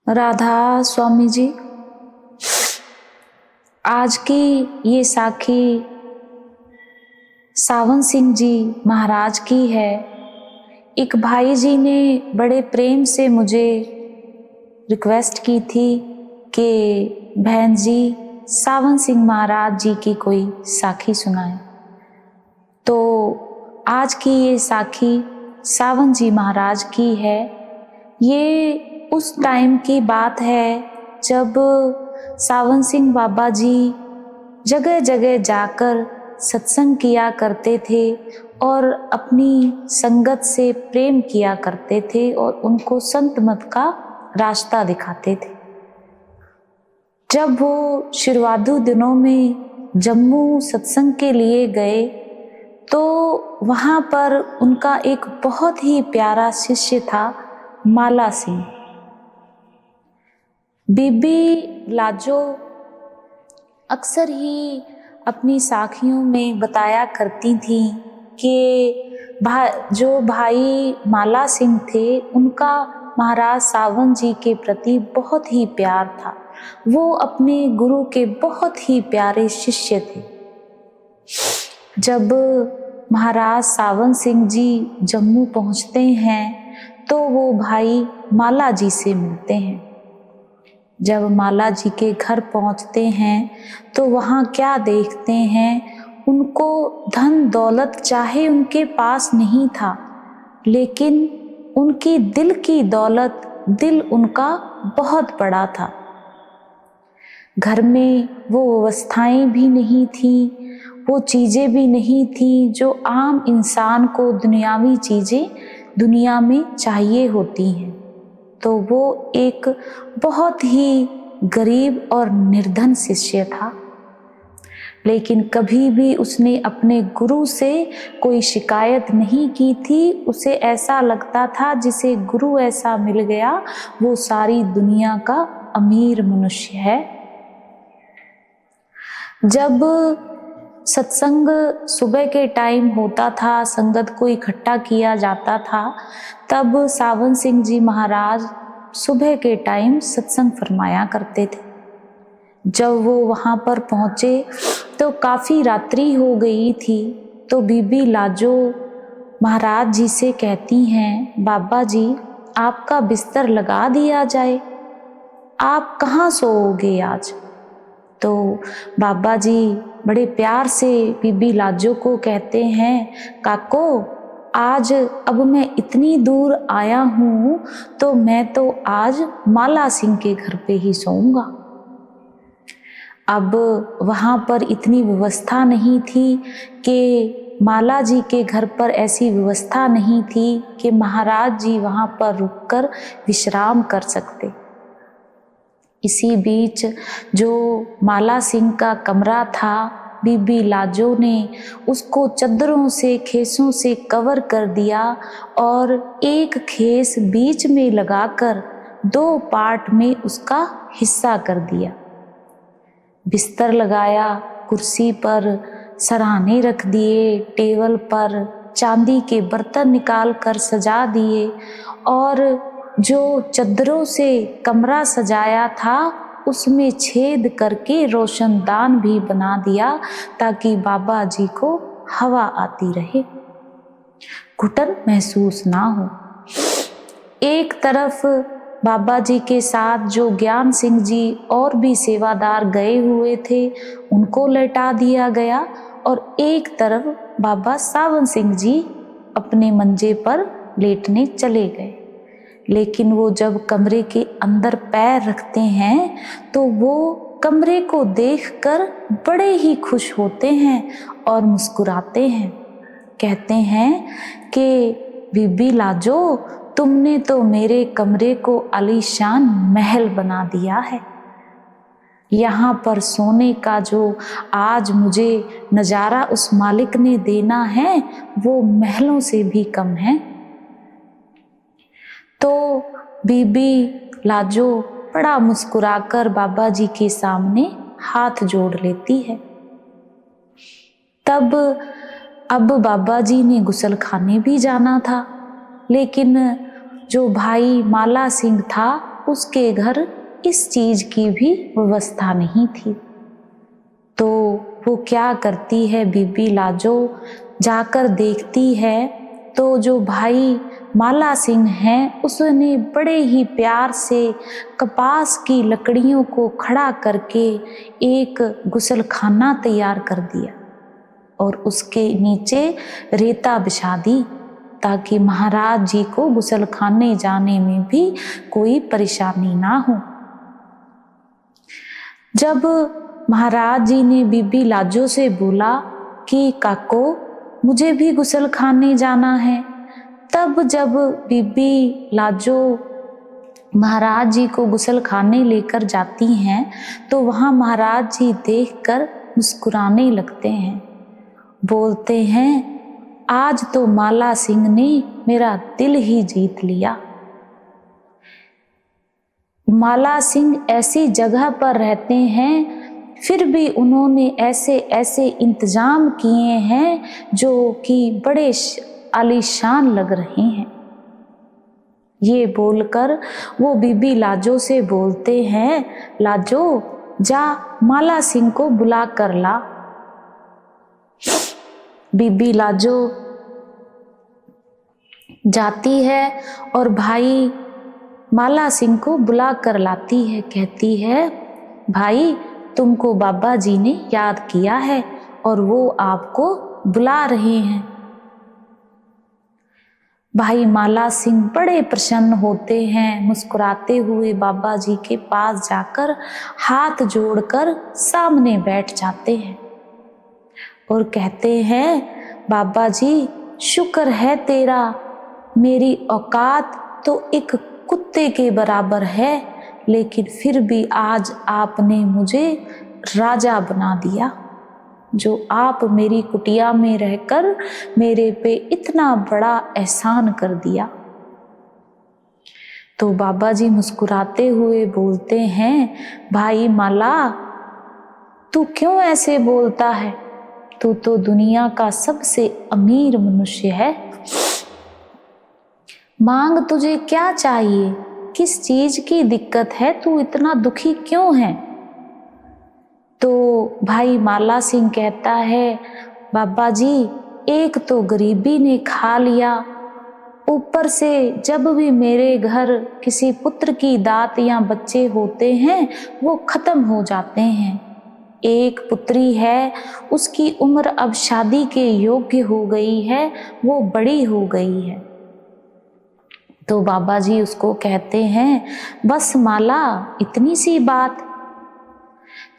राधा स्वामी जी, आज की ये साखी सावन सिंह जी महाराज की है। एक भाई जी ने बड़े प्रेम से मुझे रिक्वेस्ट की थी कि बहन जी सावन सिंह महाराज जी की कोई साखी सुनाएं। तो आज की ये साखी सावन जी महाराज की है। ये उस टाइम की बात है जब सावन सिंह बाबा जी जगह जगह जाकर सत्संग किया करते थे और अपनी संगत से प्रेम किया करते थे और उनको संत मत का रास्ता दिखाते थे। जब वो शुरुआती दिनों में जम्मू सत्संग के लिए गए तो वहाँ पर उनका एक बहुत ही प्यारा शिष्य था, माला सिंह। बीबी लाजो अक्सर ही अपनी साखियों में बताया करती थी कि जो भाई माला सिंह थे उनका महाराज सावन जी के प्रति बहुत ही प्यार था। वो अपने गुरु के बहुत ही प्यारे शिष्य थे। जब महाराज सावन सिंह जी जम्मू पहुंचते हैं तो वो भाई माला जी से मिलते हैं। जब माला जी के घर पहुंचते हैं तो वहाँ क्या देखते हैं, उनको धन दौलत चाहे उनके पास नहीं था, लेकिन उनकी दिल की दौलत, दिल उनका बहुत बड़ा था। घर में वो व्यवस्थाएं भी नहीं थी, वो चीज़ें भी नहीं थी जो आम इंसान को दुनियावी चीज़ें दुनिया में चाहिए होती हैं। तो वो एक बहुत ही गरीब और निर्धन शिष्य था, लेकिन कभी भी उसने अपने गुरु से कोई शिकायत नहीं की थी। उसे ऐसा लगता था जिसे गुरु ऐसा मिल गया वो सारी दुनिया का अमीर मनुष्य है। जब सत्संग सुबह के टाइम होता था, संगत को इकट्ठा किया जाता था, तब सावन सिंह जी महाराज सुबह के टाइम सत्संग फरमाया करते थे। जब वो वहाँ पर पहुँचे तो काफ़ी रात्रि हो गई थी। तो बीबी लाजो महाराज जी से कहती हैं, बाबा जी आपका बिस्तर लगा दिया जाए, आप कहाँ सोओगे आज। तो बाबा जी बड़े प्यार से बीबी लाजो को कहते हैं, काको आज अब मैं इतनी दूर आया हूँ तो मैं तो आज माला सिंह के घर पे ही सोऊंगा। अब वहाँ पर इतनी व्यवस्था नहीं थी कि माला जी के घर पर ऐसी व्यवस्था नहीं थी कि महाराज जी वहाँ पर रुककर विश्राम कर सकते। इसी बीच जो माला सिंह का कमरा था, बीबी लाजो ने उसको चद्दरों से, खेसों से कवर कर दिया और एक खेस बीच में लगाकर 2 पार्ट में उसका हिस्सा कर दिया। बिस्तर लगाया, कुर्सी पर सरहाने रख दिए, टेबल पर चांदी के बर्तन निकाल कर सजा दिए और जो चद्दरों से कमरा सजाया था उसमें छेद करके रोशनदान भी बना दिया ताकि बाबा जी को हवा आती रहे, घुटन महसूस ना हो। एक तरफ बाबा जी के साथ जो ज्ञान सिंह जी और भी सेवादार गए हुए थे उनको लेटा दिया गया और एक तरफ बाबा सावन सिंह जी अपने मंजे पर लेटने चले गए। लेकिन वो जब कमरे के अंदर पैर रखते हैं तो वो कमरे को देखकर बड़े ही खुश होते हैं और मुस्कुराते हैं। कहते हैं कि बीबी लाजो तुमने तो मेरे कमरे को आलीशान महल बना दिया है। यहाँ पर सोने का जो आज मुझे नज़ारा उस मालिक ने देना है वो महलों से भी कम है। तो बीबी लाजो बड़ा मुस्कुराकर बाबा जी के सामने हाथ जोड़ लेती है। तब अब बाबा जी ने गुसल खाने भी जाना था, लेकिन जो भाई माला सिंह था उसके घर इस चीज की भी व्यवस्था नहीं थी। तो वो क्या करती है बीबी लाजो, जाकर देखती है तो जो भाई माला सिंह हैं उसने बड़े ही प्यार से कपास की लकड़ियों को खड़ा करके एक गुसलखाना तैयार कर दिया और उसके नीचे रेता बिछा दी ताकि महाराज जी को गुसलखाने जाने में भी कोई परेशानी ना हो। जब महाराज जी ने बीबी लाजो से बोला कि काको मुझे भी गुसलखाने जाना है, तब जब बीबी लाजो महाराज जी को गुसलखाने लेकर जाती हैं तो वहाँ महाराज जी देखकर मुस्कुराने लगते हैं, बोलते हैं आज तो माला सिंह ने मेरा दिल ही जीत लिया। माला सिंह ऐसी जगह पर रहते हैं फिर भी उन्होंने ऐसे ऐसे इंतजाम किए हैं जो कि बड़े आलीशान लग रहे हैं। ये बोलकर वो बीबी लाजो से बोलते हैं, लाजो जा माला सिंह को बुला कर ला। बीबी लाजो जाती है और भाई माला सिंह को बुला कर लाती है, कहती है भाई तुमको बाबा जी ने याद किया है और वो आपको बुला रहे हैं। भाई माला सिंह बड़े प्रसन्न होते हैं, मुस्कुराते हुए बाबा जी के पास जाकर हाथ जोड़कर सामने बैठ जाते हैं और कहते हैं बाबा जी शुक्र है तेरा, मेरी औकात तो एक कुत्ते के बराबर है लेकिन फिर भी आज आपने मुझे राजा बना दिया, जो आप मेरी कुटिया में रहकर मेरे पे इतना बड़ा एहसान कर दिया। तो बाबा जी मुस्कुराते हुए बोलते हैं भाई माला तू क्यों ऐसे बोलता है, तू तो दुनिया का सबसे अमीर मनुष्य है, मांग तुझे क्या चाहिए, किस चीज की दिक्कत है, तू इतना दुखी क्यों है। तो भाई माला सिंह कहता है बाबा जी एक तो गरीबी ने खा लिया, ऊपर से जब भी मेरे घर किसी पुत्र की दात या बच्चे होते हैं वो खत्म हो जाते हैं। एक पुत्री है उसकी उम्र अब शादी के योग्य हो गई है, वो बड़ी हो गई है। तो बाबा जी उसको कहते हैं बस माला इतनी सी बात,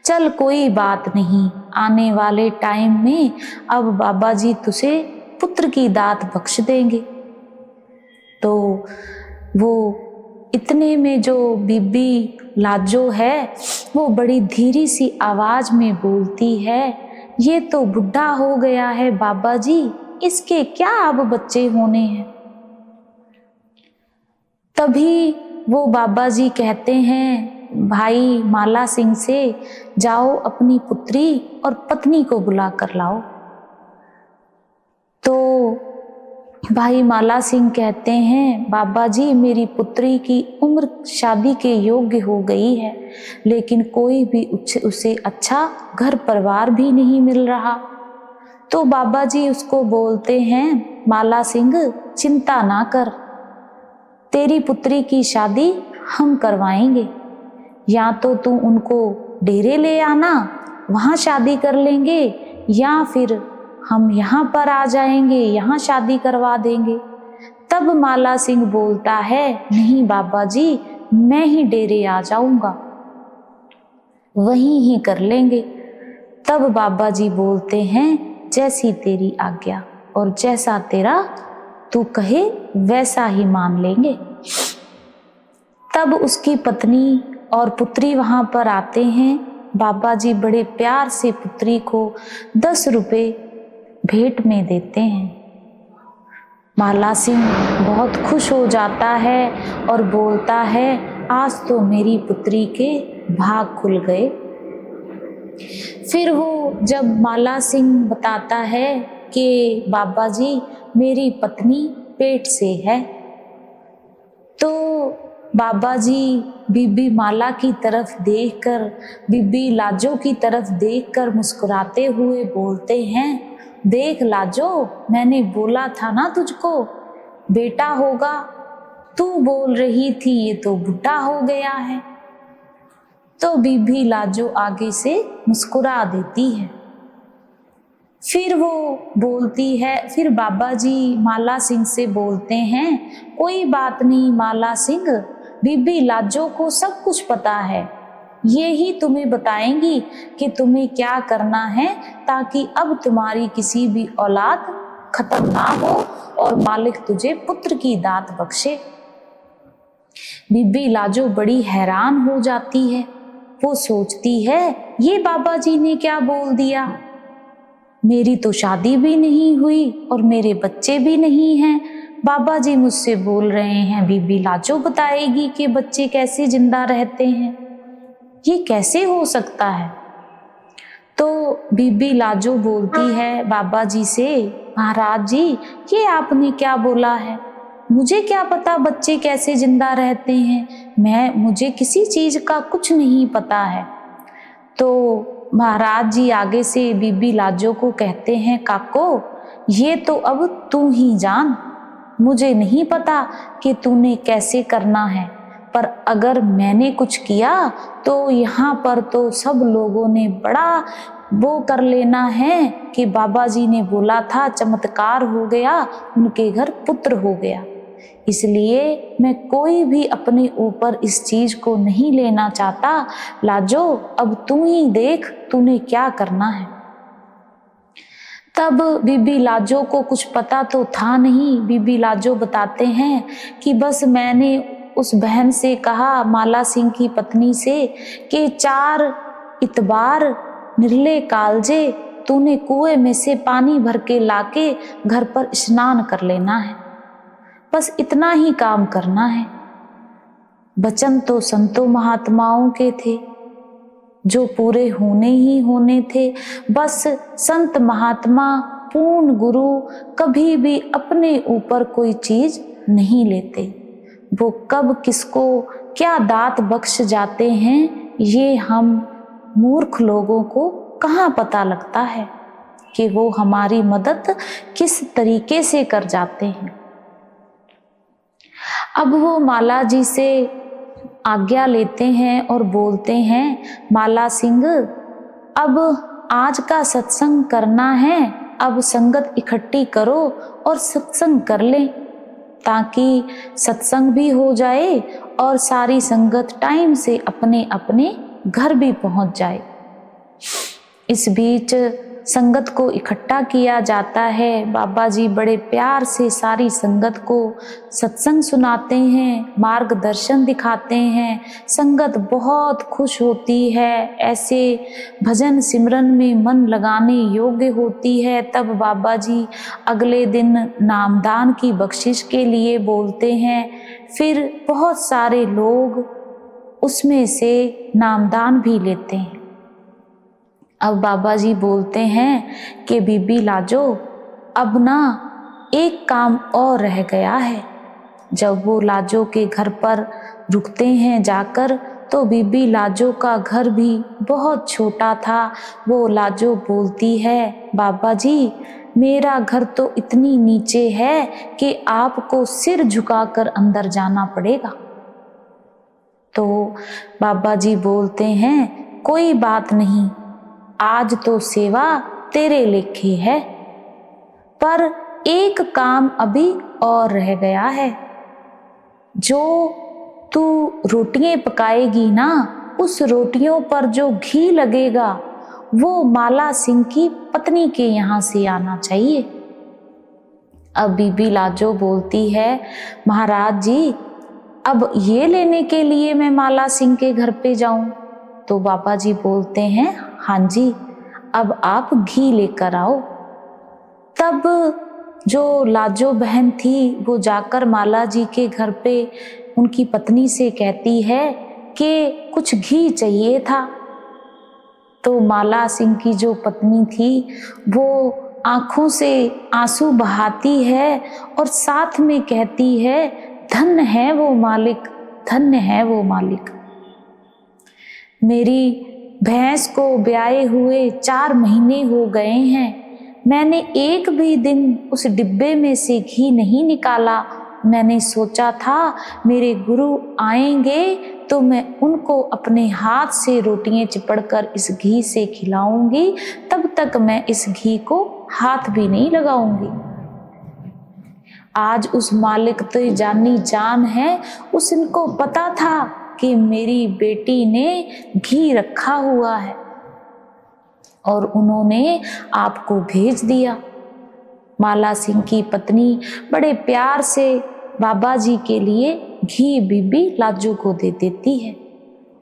चल कोई बात नहीं, आने वाले टाइम में अब बाबा जी तुझे पुत्र की दात बख्श देंगे। तो वो इतने में जो बीबी लाजो है वो बड़ी धीरी सी आवाज में बोलती है ये तो बुढ़ा हो गया है बाबा जी, इसके क्या अब बच्चे होने हैं। तभी वो बाबा जी कहते हैं भाई माला सिंह से जाओ अपनी पुत्री और पत्नी को बुला कर लाओ। तो भाई माला सिंह कहते हैं बाबा जी मेरी पुत्री की उम्र शादी के योग्य हो गई है लेकिन कोई भी उसे अच्छा घर परिवार भी नहीं मिल रहा। तो बाबा जी उसको बोलते हैं माला सिंह चिंता ना कर, तेरी पुत्री की शादी हम करवाएंगे, या तो तू उनको डेरे ले आना वहाँ शादी कर लेंगे या फिर हम यहाँ पर आ जाएंगे यहाँ शादी करवा देंगे। तब माला सिंह बोलता है नहीं बाबा जी मैं ही डेरे आ जाऊंगा, वहीं ही कर लेंगे। तब बाबा जी बोलते हैं जैसी तेरी आज्ञा और जैसा तेरा तू कहे वैसा ही मान लेंगे। तब उसकी पत्नी और पुत्री वहां पर आते हैं। बाबा जी बड़े प्यार से पुत्री को 10 रुपए भेंट में देते हैं। माला सिंह बहुत खुश हो जाता है और बोलता है आज तो मेरी पुत्री के भाग खुल गए। फिर वो जब माला सिंह बताता है कि बाबा जी मेरी पत्नी पेट से है, तो बाबा जी बीबी माला की तरफ देखकर, बीबी लाजो की तरफ देखकर मुस्कुराते हुए बोलते हैं, देख लाजो, मैंने बोला था ना तुझको बेटा होगा, तू बोल रही थी ये तो बुढ़ा हो गया है। तो बीबी लाजो आगे से मुस्कुरा देती है। फिर वो बोलती है, फिर बाबा जी माला सिंह से बोलते हैं, कोई बात नहीं माला सिंह, बीबी लाजो को सब कुछ पता है, ये ही तुम्हें बताएंगी कि तुम्हें क्या करना है ताकि अब तुम्हारी किसी भी औलाद खत्म ना हो और मालिक तुझे पुत्र की दात बख्शे। बीबी लाजो बड़ी हैरान हो जाती है। वो सोचती है, ये बाबा जी ने क्या बोल दिया, मेरी तो शादी भी नहीं हुई और मेरे बच्चे भी नहीं हैं, बाबा जी मुझसे बोल रहे हैं बीबी लाजो बताएगी कि बच्चे कैसे जिंदा रहते हैं, ये कैसे हो सकता है। तो बीबी लाजो बोलती है बाबा जी से, महाराज जी ये आपने क्या बोला है, मुझे क्या पता बच्चे कैसे जिंदा रहते हैं, मुझे किसी चीज का कुछ नहीं पता है। तो महाराज जी आगे से बीबी लाजो को कहते हैं, काको ये तो अब तू ही जान, मुझे नहीं पता कि तूने कैसे करना है, पर अगर मैंने कुछ किया तो यहाँ पर तो सब लोगों ने बड़ा वो कर लेना है कि बाबा जी ने बोला था चमत्कार हो गया, उनके घर पुत्र हो गया। इसलिए मैं कोई भी अपने ऊपर इस चीज को नहीं लेना चाहता। लाजो अब तू ही देख तूने क्या करना है। तब बीबी लाजो को कुछ पता तो था नहीं। बीबी लाजो बताते हैं कि बस मैंने उस बहन से कहा, माला सिंह की पत्नी से, कि 4 इतबार निर्ले कालजे तूने कुएं में से पानी भर के लाके घर पर स्नान कर लेना है, बस इतना ही काम करना है। वचन तो संतों महात्माओं के थे जो पूरे होने ही होने थे। बस संत महात्मा पूर्ण गुरु कभी भी अपने ऊपर कोई चीज नहीं लेते। वो कब किसको क्या दात बख्श जाते हैं ये हम मूर्ख लोगों को कहाँ पता लगता है कि वो हमारी मदद किस तरीके से कर जाते हैं। अब वो माला जी से आज्ञा लेते हैं और बोलते हैं, माला सिंह अब आज का सत्संग करना है, अब संगत इकट्ठी करो और सत्संग कर लें, ताकि सत्संग भी हो जाए और सारी संगत टाइम से अपने अपने घर भी पहुंच जाए। इस बीच संगत को इकट्ठा किया जाता है। बाबा जी बड़े प्यार से सारी संगत को सत्संग सुनाते हैं, मार्गदर्शन दिखाते हैं। संगत बहुत खुश होती है, ऐसे भजन सिमरन में मन लगाने योग्य होती है। तब बाबा जी अगले दिन नामदान की बख्शिश के लिए बोलते हैं। फिर बहुत सारे लोग उसमें से नामदान भी लेते हैं। अब बाबा जी बोलते हैं कि बीबी लाजो अब ना एक काम और रह गया है। जब वो लाजो के घर पर रुकते हैं जाकर, तो बीबी लाजो का घर भी बहुत छोटा था। वो लाजो बोलती है, बाबा जी मेरा घर तो इतनी नीचे है कि आपको सिर झुकाकर अंदर जाना पड़ेगा। तो बाबा जी बोलते हैं, कोई बात नहीं, आज तो सेवा तेरे लेखे है, पर एक काम अभी और रह गया है। जो तू रोटियां पकाएगी ना, उस रोटियों पर जो घी लगेगा वो माला सिंह की पत्नी के यहाँ से आना चाहिए। अब बीबी लाजो बोलती है, महाराज जी अब ये लेने के लिए मैं माला सिंह के घर पे जाऊं? तो बाबा जी बोलते हैं, हाँ जी अब आप घी लेकर आओ। तब जो लाजो बहन थी वो जाकर माला जी के घर पे उनकी पत्नी से कहती है कि कुछ घी चाहिए था। तो माला सिंह की जो पत्नी थी वो आंखों से आंसू बहाती है और साथ में कहती है, धन्य है वो मालिक धन्य है वो मालिक। मेरी भैंस को ब्याए हुए 4 महीने हो गए हैं, मैंने एक भी दिन उस डिब्बे में से घी नहीं निकाला। मैंने सोचा था मेरे गुरु आएंगे तो मैं उनको अपने हाथ से रोटियां चिपड़कर इस घी से खिलाऊंगी, तब तक मैं इस घी को हाथ भी नहीं लगाऊंगी। आज उस मालिक तो जानी जान है, उसको पता था कि मेरी बेटी ने घी रखा हुआ है और उन्होंने आपको भेज दिया। माला सिंह की पत्नी बड़े प्यार से बाबा जी के लिए घी बीबी लाजो को दे देती है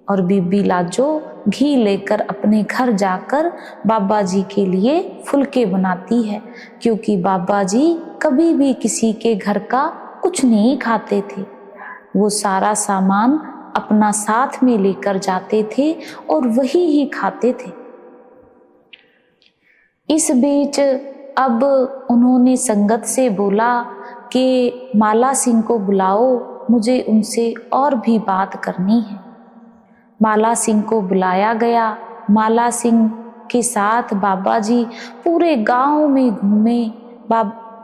और बीबी लाजो घी लेकर अपने घर जाकर बाबा जी के लिए फुलके बनाती है, क्योंकि बाबा जी कभी भी किसी के घर का कुछ नहीं खाते थे। वो सारा सामान अपना साथ में लेकर जाते थे और वही ही खाते थे। इस बीच अब उन्होंने संगत से बोला कि माला सिंह को बुलाओ, मुझे उनसे और भी बात करनी है। माला सिंह को बुलाया गया। माला सिंह के साथ बाबा जी पूरे गांव में घूमे।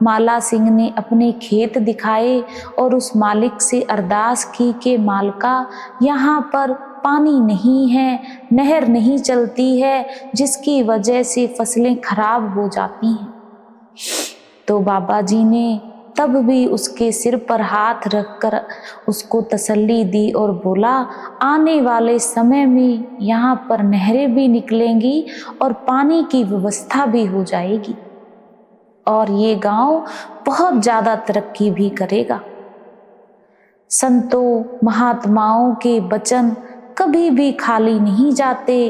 माला सिंह ने अपने खेत दिखाए और उस मालिक से अरदास की कि मालिका, यहाँ पर पानी नहीं है, नहर नहीं चलती है, जिसकी वजह से फसलें खराब हो जाती हैं। तो बाबा जी ने तब भी उसके सिर पर हाथ रखकर उसको तसल्ली दी और बोला, आने वाले समय में यहाँ पर नहरें भी निकलेंगी और पानी की व्यवस्था भी हो जाएगी और ये गांव बहुत ज़्यादा तरक्की भी करेगा। संतों महात्माओं के वचन कभी भी खाली नहीं जाते,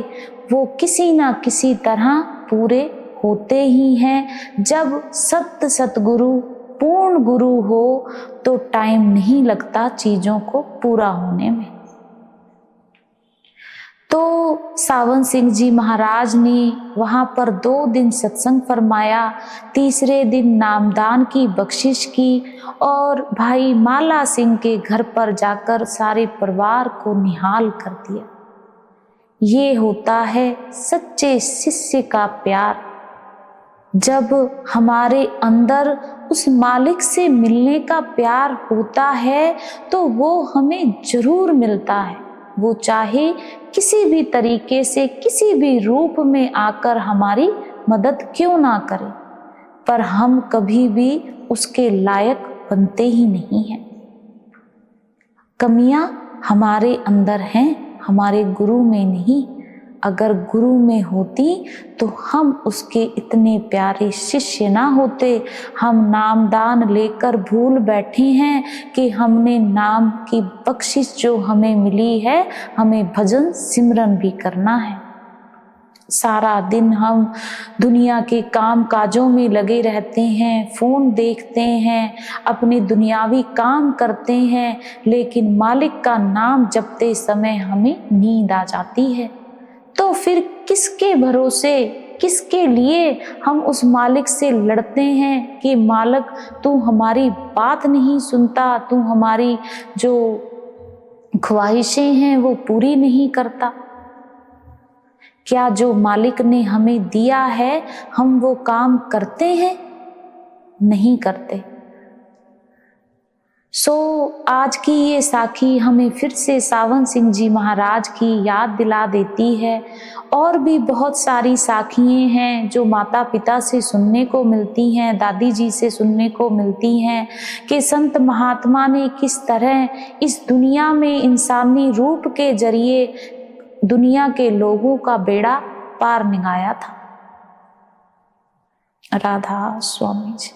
वो किसी ना किसी तरह पूरे होते ही हैं। जब सतगुरु पूर्ण गुरु हो तो टाइम नहीं लगता चीजों को पूरा होने में। तो सावन सिंह जी महाराज ने वहाँ पर 2 दिन सत्संग फरमाया, तीसरे दिन नामदान की बख्शिश की और भाई माला सिंह के घर पर जाकर सारे परिवार को निहाल कर दिया। ये होता है सच्चे शिष्य का प्यार। जब हमारे अंदर उस मालिक से मिलने का प्यार होता है तो वो हमें जरूर मिलता है। वो चाहे किसी भी तरीके से किसी भी रूप में आकर हमारी मदद क्यों ना करे, पर हम कभी भी उसके लायक बनते ही नहीं हैं। कमियां हमारे अंदर हैं, हमारे गुरु में नहीं। अगर गुरु में होती तो हम उसके इतने प्यारे शिष्य ना होते। हम नामदान लेकर भूल बैठे हैं कि हमने नाम की बख्शिश जो हमें मिली है, हमें भजन सिमरन भी करना है। सारा दिन हम दुनिया के काम काजों में लगे रहते हैं, फोन देखते हैं, अपने दुनियावी काम करते हैं, लेकिन मालिक का नाम जपते समय हमें नींद आ जाती है। तो फिर किसके भरोसे, किसके लिए हम उस मालिक से लड़ते हैं कि मालिक तू हमारी बात नहीं सुनता, तू हमारी जो ख्वाहिशें हैं वो पूरी नहीं करता। क्या जो मालिक ने हमें दिया है हम वो काम करते हैं? नहीं करते। आज की ये साखी हमें फिर से सावन सिंह जी महाराज की याद दिला देती है। और भी बहुत सारी साखियाँ हैं जो माता पिता से सुनने को मिलती हैं, दादी जी से सुनने को मिलती हैं कि संत महात्मा ने किस तरह इस दुनिया में इंसानी रूप के जरिए दुनिया के लोगों का बेड़ा पार निभाया था। राधा स्वामी जी।